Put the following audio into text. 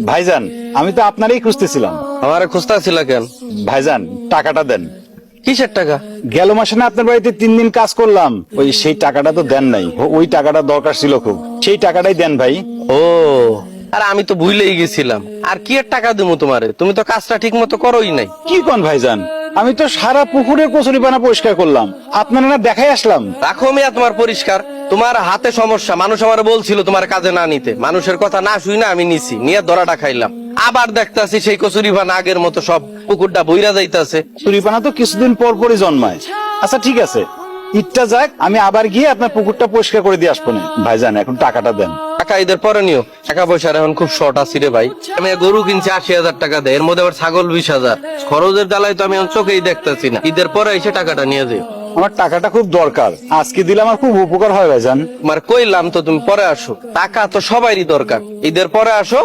ভাইজান, আমি তো আপনারই খুঁজতেছিলাম। আমারে খুঁজতা ছিল কেন? ভাইজান, টাকাটা দেন। কিসের টাকা? গেল মাসে না আপনার বাড়িতে 3 দিন কাজ করলাম, সেই টাকাটা তো দেন নাই। ওই টাকাটা দরকার ছিল খুব, সেই টাকাটাই দেন ভাই। ও, আরে আমি তো ভুলেই গেছিলাম। আর কি এর টাকা দেবো তোমারে? তুমি তো কাজটা ঠিক মতো করোই নাই। কি কোন ভাইজান, আমি তো সারা পুকুরের কচুরিপানা পরিষ্কার করলাম, আপনারা না দেখাই আসলাম। রাখো মিয়া তোমার পরিষ্কার। তোমার হাতে সমস্যা, মানুষ আমার বলছিল তোমার কাজে না নিতে। মানুষের কথা না শুই না আমি নিছি, নিয়ে ধরাটা খাইলাম। আবার দেখতাছি সেই কচুরিপানা আগের মতো সব পুকুরটা বইরা যাইতাছে। কচুরিপানা তো কিছুদিন পর পরই জন্মায়। আচ্ছা ঠিক আছে, ইটটা যাক, আমি আবার গিয়ে আপনার পুকুরটা পরিষ্কার করে দিয়ে আসবো না। ভাইজান, এখন টাকাটা দেন। টাকা ঈদের পরে নিও। টাকা পয়সার এখন খুব শর্ট আছি রে ভাই। আমি গরু কিনছি 80,000 টাকা দেয়, এর মধ্যে আবার ছাগল 20,000। খরচের জ্বালায় তো আমি এখন চোখেই দেখতেছি না। ঈদের পরে এসে টাকাটা নিয়ে যাও। আমার টাকাটা খুব দরকার, আজকে দিলে আমার খুব উপকার হয় ভাইজান। তোমার কইলাম তো তুমি পরে আসো, টাকা তো সবারই দরকার। ঈদের পরে আসো।